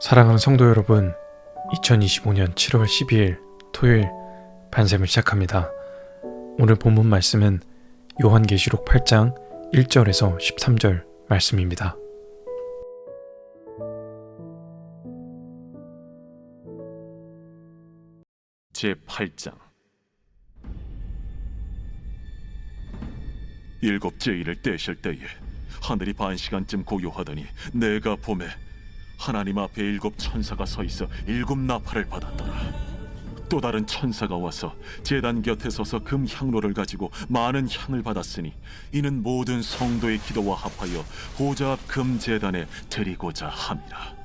사랑하는 성도 여러분, 2025년 7월 12일 토요일 반샘을 시작합니다. 오늘 본문 말씀은 요한계시록 8장 1절에서 13절 말씀입니다. 제8장 일곱째 일을 떼실 때에 하늘이 반시간쯤 고요하더니 내가 보매 하나님 앞에 일곱 천사가 서 있어 일곱 나팔을 받았더라. 또 다른 천사가 와서 제단 곁에 서서 금 향로를 가지고 많은 향을 받았으니 이는 모든 성도의 기도와 합하여 보좌 앞 금 제단에 드리고자 함이라.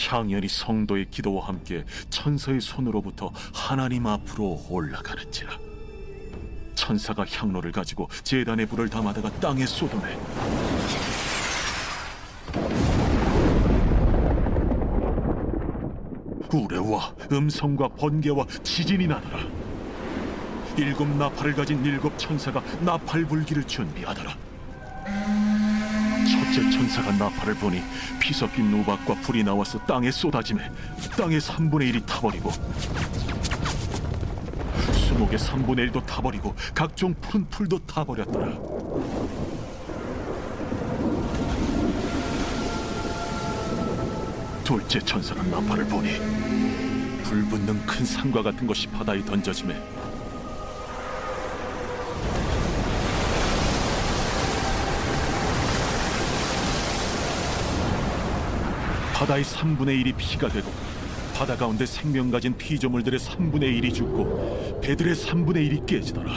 향연이 성도의 기도와 함께 천사의 손으로부터 하나님 앞으로 올라가는지라. 천사가 향로를 가지고 제단에 불을 담아다가 땅에 쏟으매 우레와 음성과 번개와 지진이 나더라. 일곱 나팔을 가진 일곱 천사가 나팔 불기를 준비하더라. 첫째 천사가 나팔을 부니 피 섞인 우박과 불이 나와서 땅에 쏟아지매 땅의 3분의 1이 타버리고 수목의 3분의 1도 타버리고 각종 푸른 풀도 타버렸더라. 둘째 천사가 나팔을 부니 불붙는 큰 산과 같은 것이 바다에 던져지매 바다의 3분의 1이 피가 되고 바다 가운데 생명 가진 피조물들의 3분의 1이 죽고 배들의 3분의 1이 깨지더라.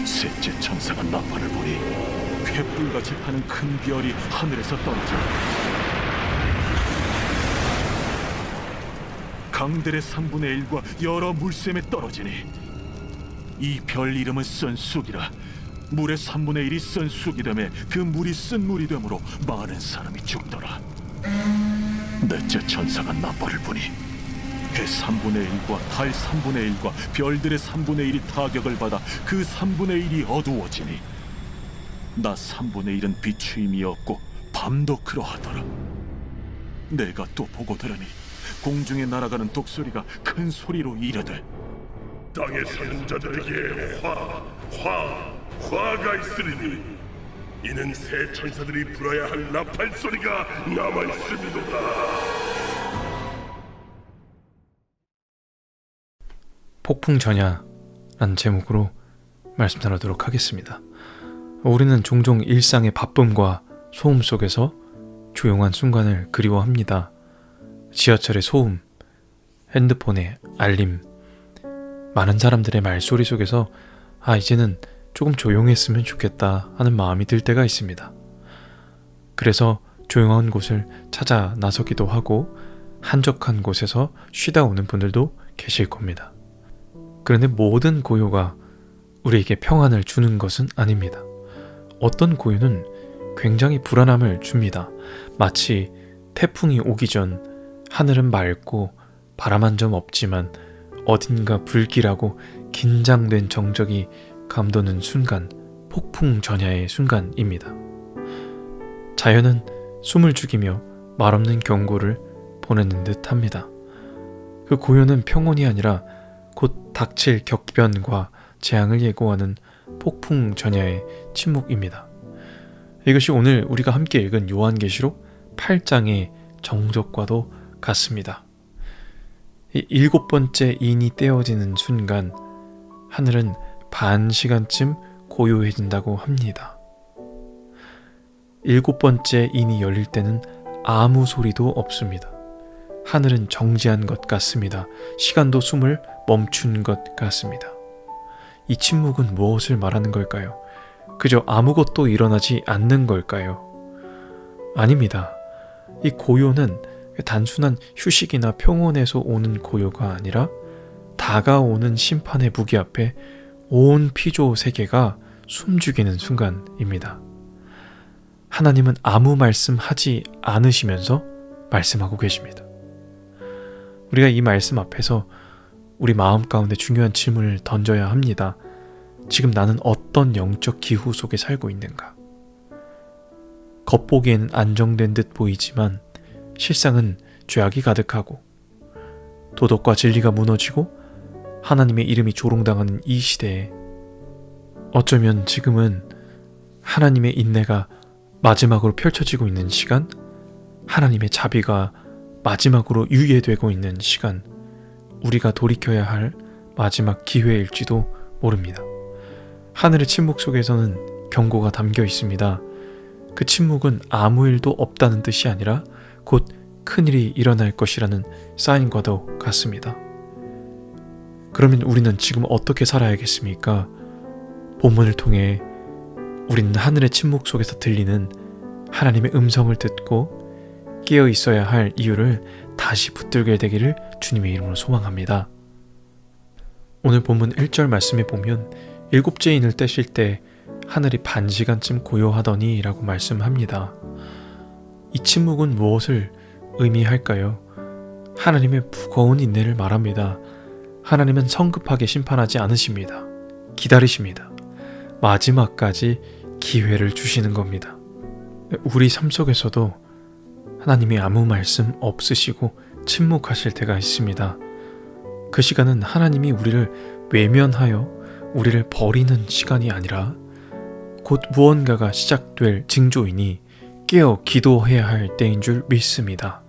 셋째 천사가 나팔을 부니 횃불같이 타는 큰 별이 하늘에서 떨어져 강들의 3분의 1과 여러 물샘에 떨어지니 이 별 이름은 쓴 쑥이라. 물의 3분의 1이 쓴 쑥이 되매 그 물이 쓴 물이 되므로 많은 사람이 죽더라. 넷째 천사가 나팔을 부니 해 3분의 1과 달 3분의 1과 별들의 3분의 1이 타격을 받아 그 3분의 1이 어두워지니 낮 3분의 1은 비추임이 없고 밤도 그러하더라. 내가 또 보고 들으니 공중에 날아가는 독소리가 큰 소리로 이르되 땅의 사는 자들에게 화가 있으리니 이는 새 천사들이 불어야 할 나팔 소리가 남아있음이도다. 폭풍전야라는 제목으로 말씀 나누도록 하겠습니다. 우리는 종종 일상의 바쁨과 소음 속에서 조용한 순간을 그리워합니다. 지하철의 소음, 핸드폰의 알림, 많은 사람들의 말소리 속에서 이제는 조금 조용했으면 좋겠다 하는 마음이 들 때가 있습니다. 그래서 조용한 곳을 찾아 나서기도 하고 한적한 곳에서 쉬다 오는 분들도 계실 겁니다. 그런데 모든 고요가 우리에게 평안을 주는 것은 아닙니다. 어떤 고요는 굉장히 불안함을 줍니다. 마치 태풍이 오기 전 하늘은 맑고 바람 한 점 없지만 어딘가 불길하고 긴장된 정적이 감도는 순간, 폭풍전야의 순간입니다. 자연은 숨을 죽이며 말없는 경고를 보내는 듯 합니다. 그 고요는 평온이 아니라 곧 닥칠 격변과 재앙을 예고하는 폭풍전야의 침묵입니다. 이것이 오늘 우리가 함께 읽은 요한계시록 8장의 정적과도 같습니다. 이 일곱 번째 인이 떼어지는 순간 하늘은 반 시간쯤 고요해진다고 합니다. 일곱 번째 인이 열릴 때는 아무 소리도 없습니다. 하늘은 정지한 것 같습니다. 시간도 숨을 멈춘 것 같습니다. 이 침묵은 무엇을 말하는 걸까요? 그저 아무것도 일어나지 않는 걸까요? 아닙니다. 이 고요는 단순한 휴식이나 평온에서 오는 고요가 아니라 다가오는 심판의 무기 앞에 온 피조 세계가 숨죽이는 순간입니다. 하나님은 아무 말씀하지 않으시면서 말씀하고 계십니다. 우리가 이 말씀 앞에서 우리 마음 가운데 중요한 질문을 던져야 합니다. 지금 나는 어떤 영적 기후 속에 살고 있는가? 겉보기엔 안정된 듯 보이지만 실상은 죄악이 가득하고 도덕과 진리가 무너지고 하나님의 이름이 조롱당하는 이 시대에 어쩌면 지금은 하나님의 인내가 마지막으로 펼쳐지고 있는 시간, 하나님의 자비가 마지막으로 유예되고 있는 시간, 우리가 돌이켜야 할 마지막 기회일지도 모릅니다. 하늘의 침묵 속에서는 경고가 담겨 있습니다. 그 침묵은 아무 일도 없다는 뜻이 아니라 곧 큰일이 일어날 것이라는 사인과도 같습니다. 그러면 우리는 지금 어떻게 살아야겠습니까? 본문을 통해 우리는 하늘의 침묵 속에서 들리는 하나님의 음성을 듣고 깨어 있어야 할 이유를 다시 붙들게 되기를 주님의 이름으로 소망합니다. 오늘 본문 1절 말씀에 보면 일곱째 인을 떼실 때 하늘이 반시간쯤 고요하더니 라고 말씀합니다. 이 침묵은 무엇을 의미할까요? 하나님의 무거운 인내를 말합니다. 하나님은 성급하게 심판하지 않으십니다. 기다리십니다. 마지막까지 기회를 주시는 겁니다. 우리 삶 속에서도 하나님이 아무 말씀 없으시고 침묵하실 때가 있습니다. 그 시간은 하나님이 우리를 외면하여 우리를 버리는 시간이 아니라 곧 무언가가 시작될 징조이니 깨어 기도해야 할 때인 줄 믿습니다.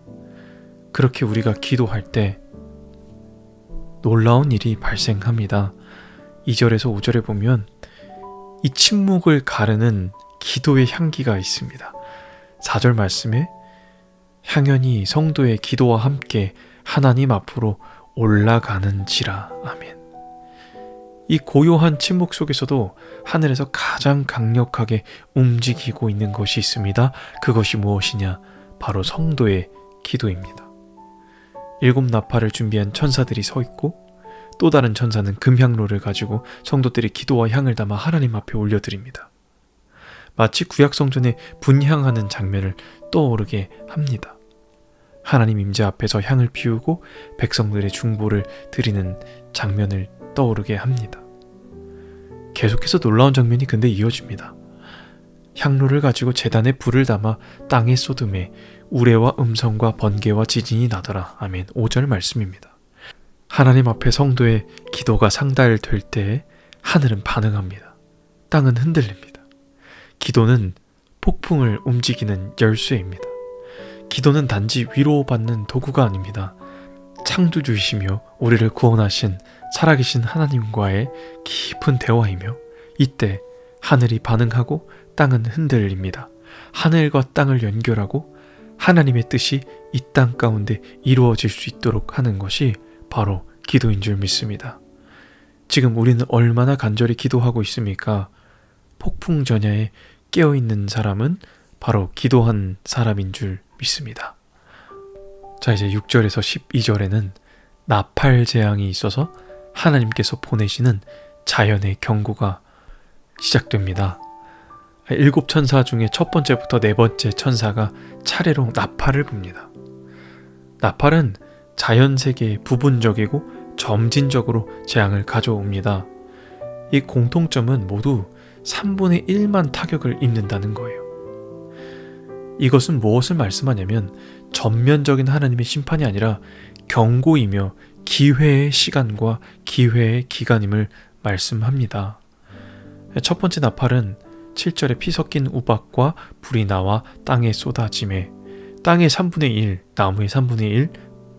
그렇게 우리가 기도할 때 놀라운 일이 발생합니다. 2절에서 5절에 보면 이 침묵을 가르는 기도의 향기가 있습니다. 4절 말씀에 향연이 성도의 기도와 함께 하나님 앞으로 올라가는지라. 아멘. 이 고요한 침묵 속에서도 하늘에서 가장 강력하게 움직이고 있는 것이 있습니다. 그것이 무엇이냐? 바로 성도의 기도입니다. 7 나팔을 준비한 천사들이 서 있고 또 다른 천사는 금향로를 가지고 성도들의 기도와 향을 담아 하나님 앞에 올려드립니다. 마치 구약성전에 분향하는 장면을 떠오르게 합니다. 하나님 임재 앞에서 향을 피우고 백성들의 중보를 드리는 장면을 떠오르게 합니다. 계속해서 놀라운 장면이 근데 이어집니다. 향로를 가지고 제단에 불을 담아 땅에 쏟음에 우레와 음성과 번개와 지진이 나더라. 아멘. 5절 말씀입니다. 하나님 앞에 성도의 기도가 상달될 때 하늘은 반응합니다. 땅은 흔들립니다. 기도는 폭풍을 움직이는 열쇠입니다. 기도는 단지 위로받는 도구가 아닙니다. 창조주이시며 우리를 구원하신 살아계신 하나님과의 깊은 대화이며 이때 하늘이 반응하고 땅은 흔들립니다. 하늘과 땅을 연결하고 하나님의 뜻이 이 땅 가운데 이루어질 수 있도록 하는 것이 바로 기도인 줄 믿습니다. 지금 우리는 얼마나 간절히 기도하고 있습니까? 폭풍 전야에 깨어있는 사람은 바로 기도한 사람인 줄 믿습니다. 자, 이제 6절에서 12절에는 나팔 재앙이 있어서 하나님께서 보내시는 자연의 경고가 시작됩니다. 7 천사 중에 첫 번째부터 네 번째 천사가 차례로 나팔을 붑니다. 나팔은 자연 세계에 부분적이고 점진적으로 재앙을 가져옵니다. 이 공통점은 모두 3분의 1만 타격을 입는다는 거예요. 이것은 무엇을 말씀하냐면 전면적인 하나님의 심판이 아니라 경고이며 기회의 시간과 기회의 기간임을 말씀합니다. 첫 번째 나팔은 7절에 피 섞인 우박과 불이 나와 땅에 쏟아짐에 땅의 3분의 1, 나무의 3분의 1,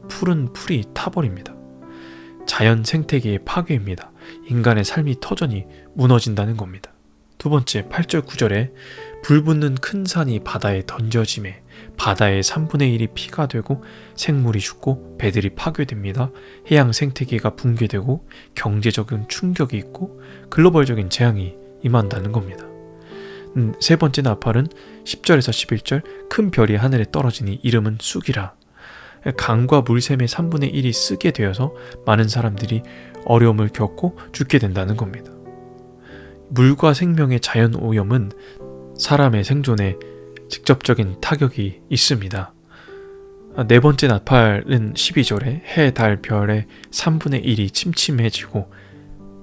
풀은 풀이 타버립니다. 자연 생태계의 파괴입니다. 인간의 삶이 터전히 무너진다는 겁니다. 두 번째 8절 9절에 불 붙는 큰 산이 바다에 던져짐에 바다의 3분의 1이 피가 되고 생물이 죽고 배들이 파괴됩니다. 해양 생태계가 붕괴되고 경제적인 충격이 있고 글로벌적인 재앙이 임한다는 겁니다. 세 번째 나팔은 10절에서 11절 큰 별이 하늘에 떨어지니 이름은 쑥이라. 강과 물샘의 3분의 1이 쓰게 되어서 많은 사람들이 어려움을 겪고 죽게 된다는 겁니다. 물과 생명의 자연 오염은 사람의 생존에 직접적인 타격이 있습니다. 네 번째 나팔은 12절에 해, 달, 별의 3분의 1이 침침해지고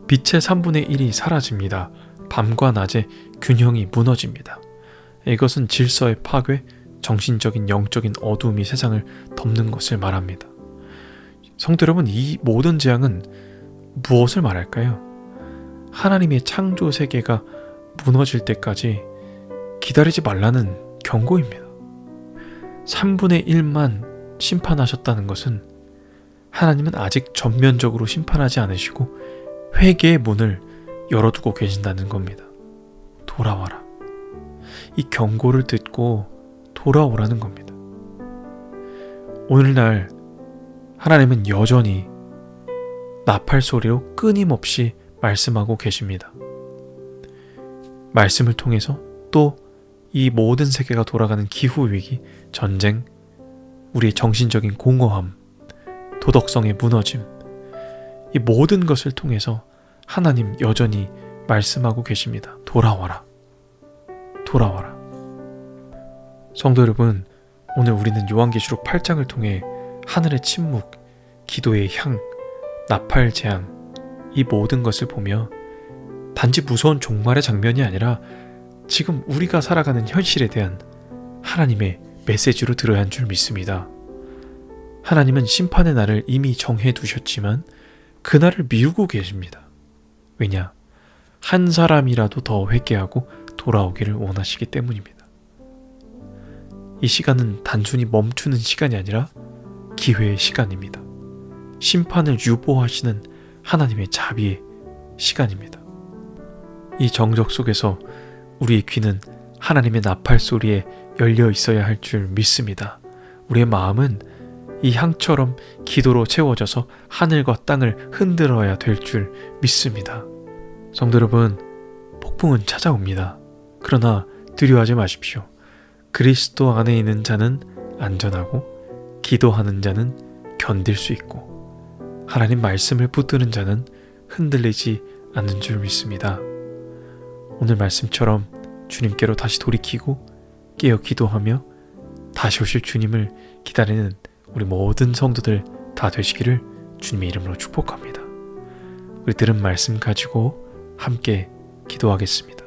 빛의 3분의 1이 사라집니다. 밤과 낮의 균형이 무너집니다. 이것은 질서의 파괴, 정신적인 영적인 어두움이 세상을 덮는 것을 말합니다. 성도 여러분, 이 모든 재앙은 무엇을 말할까요? 하나님의 창조 세계가 무너질 때까지 기다리지 말라는 경고입니다. 3분의 1만 심판하셨다는 것은 하나님은 아직 전면적으로 심판하지 않으시고 회개의 문을 열어두고 계신다는 겁니다. 돌아와라. 이 경고를 듣고 돌아오라는 겁니다. 오늘날 하나님은 여전히 나팔 소리로 끊임없이 말씀하고 계십니다. 말씀을 통해서 또 이 모든 세계가 돌아가는 기후위기, 전쟁, 우리의 정신적인 공허함, 도덕성의 무너짐, 이 모든 것을 통해서 하나님 여전히 말씀하고 계십니다. 돌아와라. 돌아와라. 성도 여러분, 오늘 우리는 요한계시록 8장을 통해 하늘의 침묵, 기도의 향, 나팔 재앙, 이 모든 것을 보며 단지 무서운 종말의 장면이 아니라 지금 우리가 살아가는 현실에 대한 하나님의 메시지로 들어야 한 줄 믿습니다. 하나님은 심판의 날을 이미 정해 두셨지만 그날을 미루고 계십니다. 왜냐? 한 사람이라도 더 회개하고 돌아오기를 원하시기 때문입니다. 이 시간은 단순히 멈추는 시간이 아니라 기회의 시간입니다. 심판을 유보하시는 하나님의 자비의 시간입니다. 이 정적 속에서 우리의 귀는 하나님의 나팔 소리에 열려 있어야 할 줄 믿습니다. 우리의 마음은 이 향처럼 기도로 채워져서 하늘과 땅을 흔들어야 될 줄 믿습니다. 성도 여러분, 폭풍은 찾아옵니다. 그러나 두려워하지 마십시오. 그리스도 안에 있는 자는 안전하고 기도하는 자는 견딜 수 있고 하나님 말씀을 붙드는 자는 흔들리지 않는 줄 믿습니다. 오늘 말씀처럼 주님께로 다시 돌이키고 깨어 기도하며 다시 오실 주님을 기다리는 우리 모든 성도들 다 되시기를 주님의 이름으로 축복합니다. 우리 들은 말씀 가지고 함께 기도하겠습니다.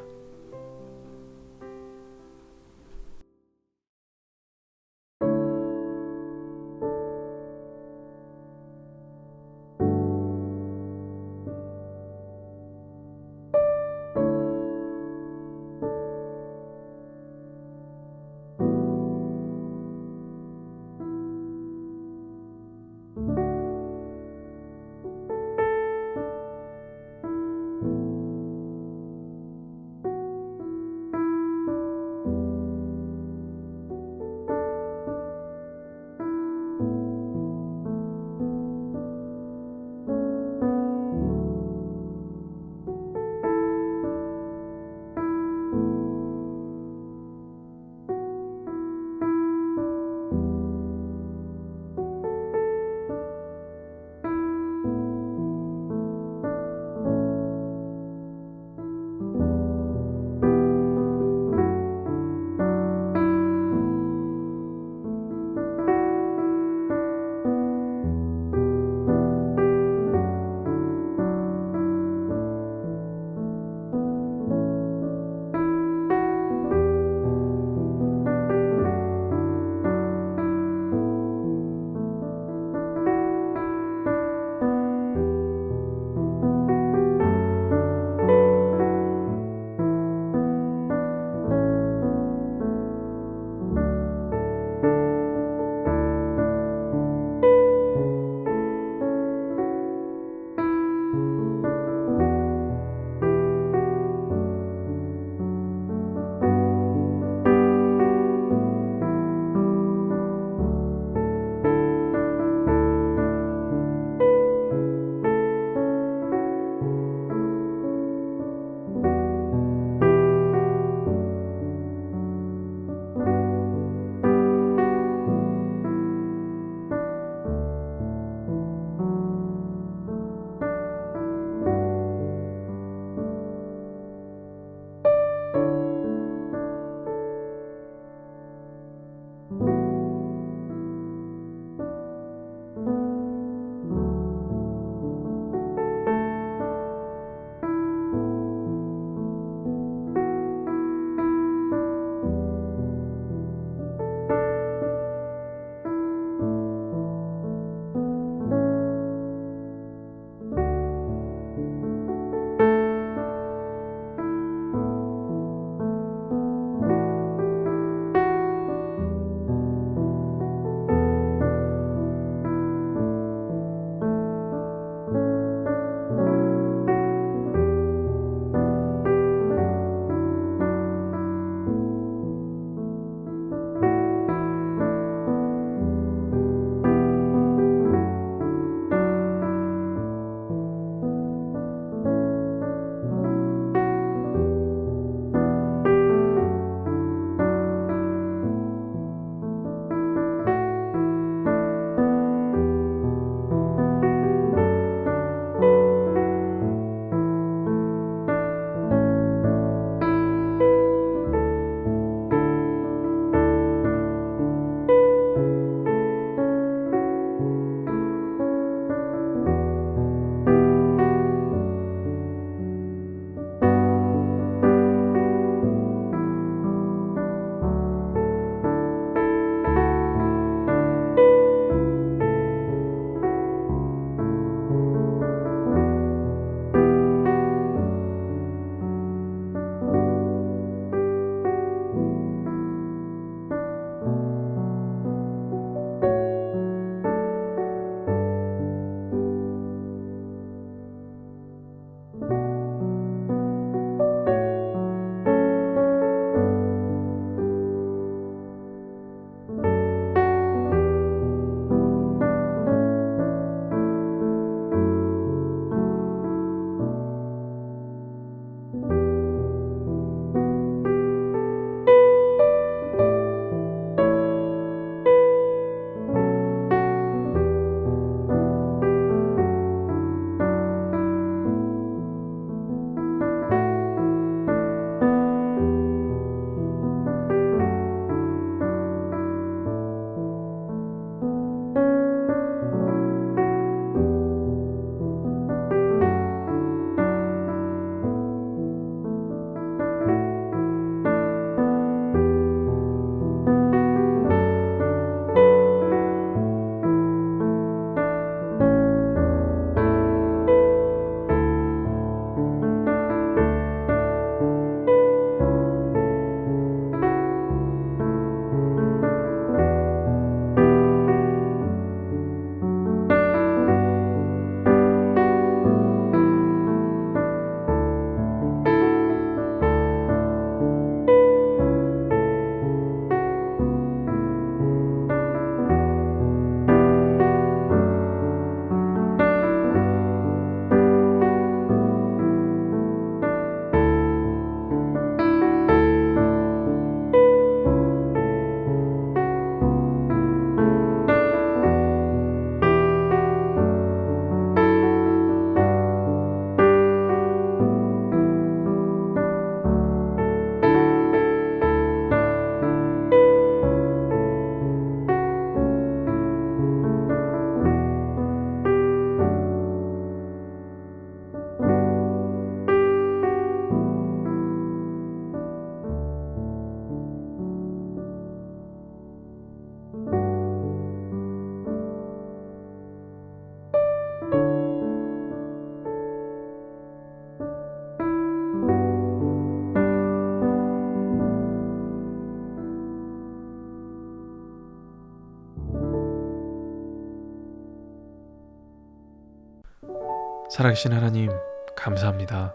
살아계신 하나님, 감사합니다.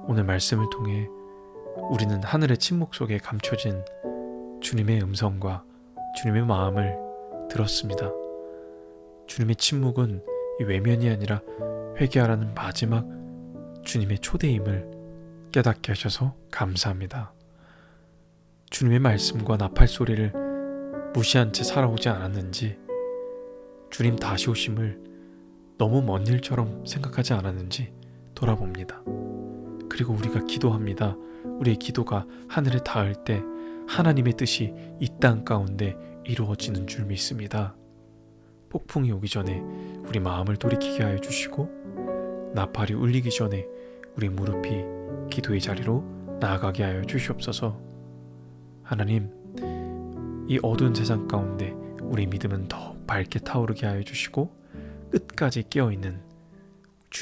오늘 말씀을 통해 우리는 하늘의 침묵 속에 감춰진 주님의 음성과 주님의 마음을 들었습니다. 주님의 침묵은 이 외면이 아니라 회개하라는 마지막 주님의 초대임을 깨닫게 하셔서 감사합니다. 주님의 말씀과 나팔 소리를 무시한 채 살아오지 않았는지, 주님 다시 오심을 너무 먼 일처럼 생각하지 않았는지 돌아봅니다. 그리고 우리가 기도합니다. 우리의 기도가 하늘에 닿을 때 하나님의 뜻이 이 땅 가운데 이루어지는 줄 믿습니다. 폭풍이 오기 전에 우리 마음을 돌이키게 하여 주시고, 나팔이 울리기 전에 우리 무릎이 기도의 자리로 나아가게 하여 주시옵소서. 하나님, 이 어두운 세상 가운데 우리 믿음은 더욱 밝게 타오르게 하여 주시고, 끝까지 깨어있는